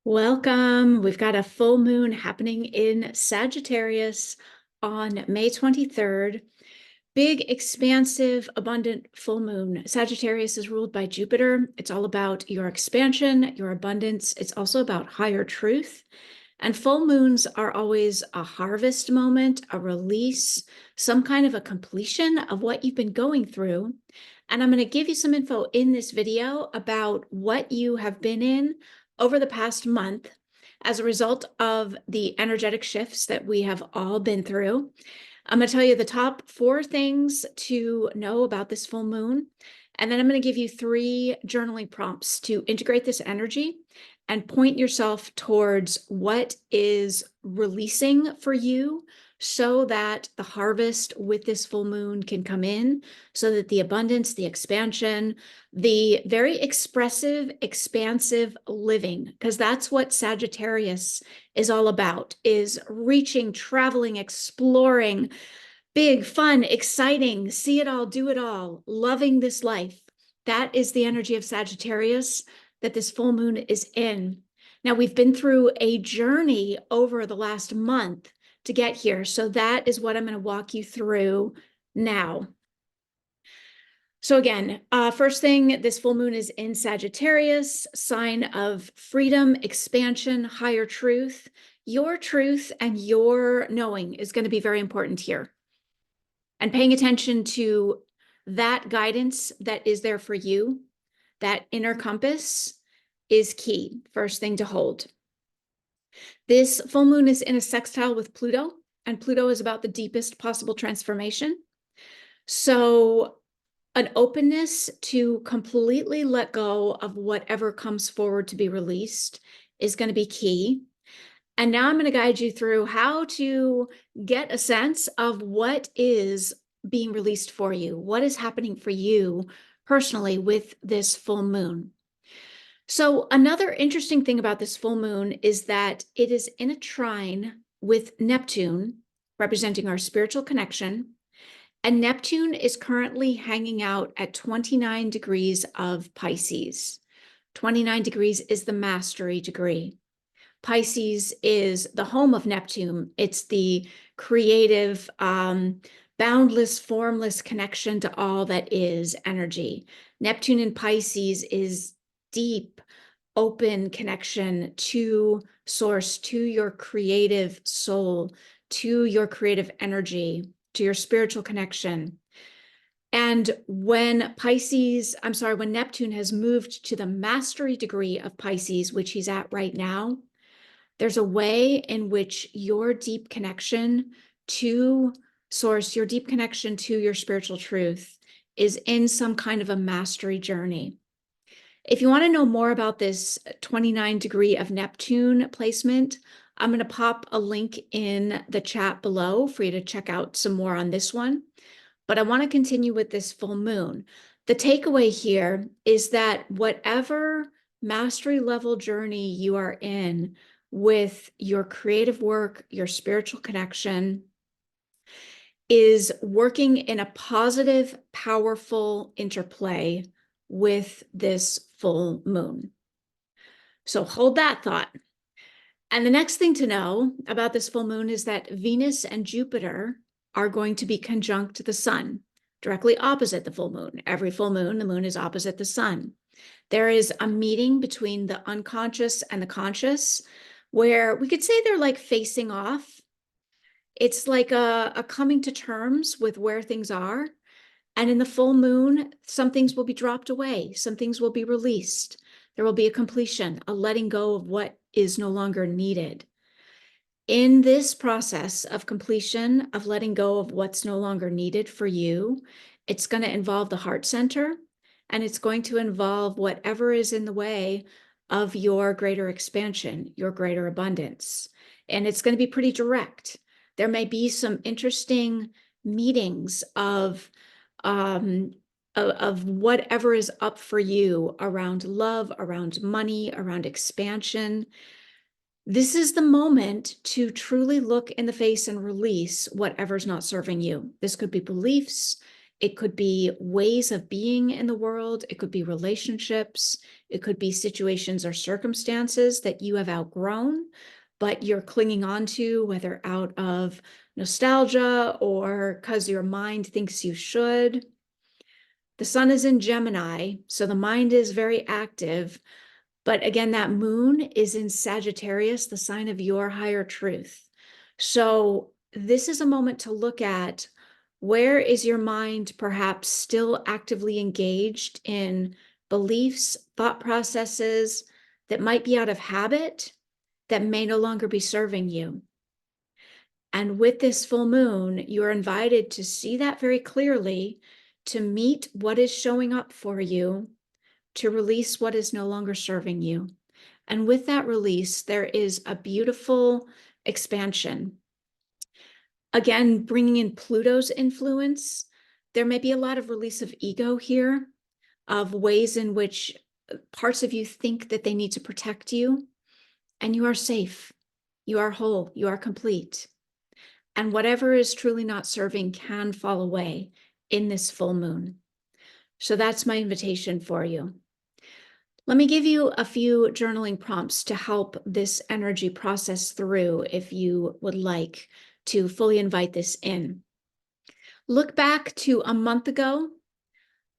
Welcome. We've got a full moon happening in Sagittarius on May 23rd. Big, expansive, abundant full moon. Sagittarius is ruled by Jupiter. It's all about your expansion, your abundance. It's also about higher truth. And full moons are always a harvest moment, a release, some kind of a completion of what you've been going through. And I'm going to give you some info in this video about what you have been in over the past month as a result of the energetic shifts that we have all been through. I'm going to tell you the top 4 things to know about this full moon. And then I'm going to give you 3 journaling prompts to integrate this energy and point yourself towards what is releasing for you so that the harvest with this full moon can come in, so that the abundance, the expansion, the very expressive, expansive living, because that's what Sagittarius is all about, is reaching, traveling, exploring, big, fun, exciting, see it all, do it all, loving this life. That is the energy of Sagittarius that this full moon is in. Now, we've been through a journey over the last month to get here. So that is what I'm going to walk you through now. So again, first thing, this full moon is in Sagittarius, sign of freedom, expansion, higher truth. Your truth and your knowing is going to be very important here. And paying attention to that guidance that is there for you, that inner compass, is key. First thing to hold. This full moon is in a sextile with Pluto, and Pluto is about the deepest possible transformation. So an openness to completely let go of whatever comes forward to be released is going to be key. And now I'm going to guide you through how to get a sense of what is being released for you, what is happening for you personally with this full moon. So another interesting thing about this full moon is that it is in a trine with Neptune, representing our spiritual connection. And Neptune is currently hanging out at 29 degrees of Pisces. 29 degrees is the mastery degree. Pisces is the home of Neptune. It's the creative, boundless, formless connection to all that is energy. Neptune in Pisces is deep, open connection to source, to your creative soul, to your creative energy, to your spiritual connection. And when Neptune has moved to the mastery degree of Pisces, which he's at right now, there's a way in which your deep connection to source, your deep connection to your spiritual truth is in some kind of a mastery journey. If you want to know more about this 29 degree of Neptune placement, I'm going to pop a link in the chat below for you to check out some more on this one. But I want to continue with this full moon. The takeaway here is that whatever mastery level journey you are in with your creative work, your spiritual connection, is working in a positive, powerful interplay with this full moon. So hold that thought. And the next thing to know about this full moon is that Venus and Jupiter are going to be conjunct the sun, directly opposite the full moon. Every full moon, the moon is opposite the sun. There is a meeting between the unconscious and the conscious, where we could say they're like facing off. It's like a coming to terms with where things are. And in the full moon, some things will be dropped away. Some things will be released. There will be a completion, a letting go of what is no longer needed. In this process of completion, of letting go of what's no longer needed for you, it's going to involve the heart center, and it's going to involve whatever is in the way of your greater expansion, your greater abundance. And it's going to be pretty direct. There may be some interesting meetings of whatever is up for you around love, around money, around expansion. This is the moment to truly look in the face and release whatever's not serving you. This could be beliefs. It could be ways of being in the world. It could be relationships. It could be situations or circumstances that you have outgrown, but you're clinging on to, whether out of nostalgia or because your mind thinks you should. The sun is in Gemini, so the mind is very active. But again, that moon is in Sagittarius, the sign of your higher truth. So this is a moment to look at, where is your mind perhaps still actively engaged in beliefs, thought processes that might be out of habit, that may no longer be serving you. And with this full moon, you're invited to see that very clearly, to meet what is showing up for you, to release what is no longer serving you. And with that release, there is a beautiful expansion. Again, bringing in Pluto's influence, there may be a lot of release of ego here, of ways in which parts of you think that they need to protect you, and you are safe, you are whole, you are complete. And whatever is truly not serving can fall away in this full moon. So that's my invitation for you. Let me give you a few journaling prompts to help this energy process through, if you would like to fully invite this in. Look back to a month ago.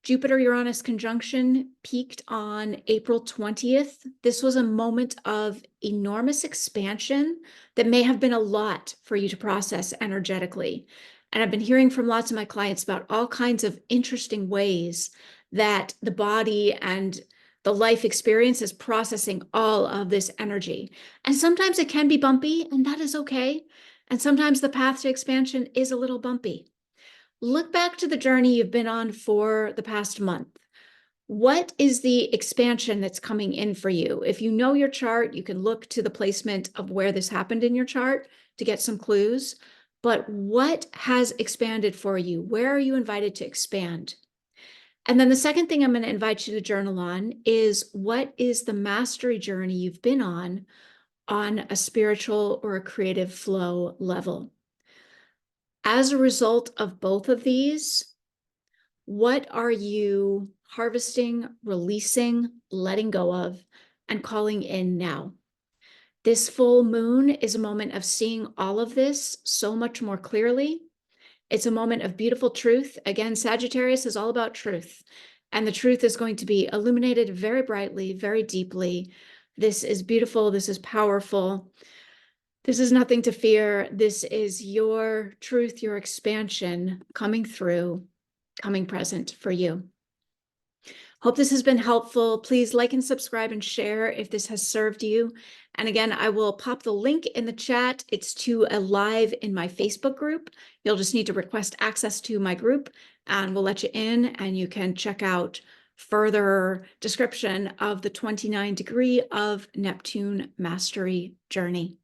Jupiter-Uranus conjunction peaked on April 20th. This was a moment of enormous expansion that may have been a lot for you to process energetically. And I've been hearing from lots of my clients about all kinds of interesting ways that the body and the life experience is processing all of this energy. And sometimes it can be bumpy, and that is okay. And sometimes the path to expansion is a little bumpy. Look back to the journey you've been on for the past month. What is the expansion that's coming in for you? If you know your chart, you can look to the placement of where this happened in your chart to get some clues. But what has expanded for you? Where are you invited to expand? And then the second thing I'm going to invite you to journal on is, what is the mastery journey you've been on a spiritual or a creative flow level? As a result of both of these, what are you harvesting, releasing, letting go of, and calling in now? This full moon is a moment of seeing all of this so much more clearly. It's a moment of beautiful truth. Again, Sagittarius is all about truth, and the truth is going to be illuminated very brightly, very deeply. This is beautiful. This is powerful. This is nothing to fear. This is your truth, your expansion coming through, coming present for you. Hope this has been helpful. Please like and subscribe and share if this has served you. And again, I will pop the link in the chat. It's to a live in my Facebook group. You'll just need to request access to my group, and we'll let you in, and you can check out further description of the 29 degree of Neptune mastery journey.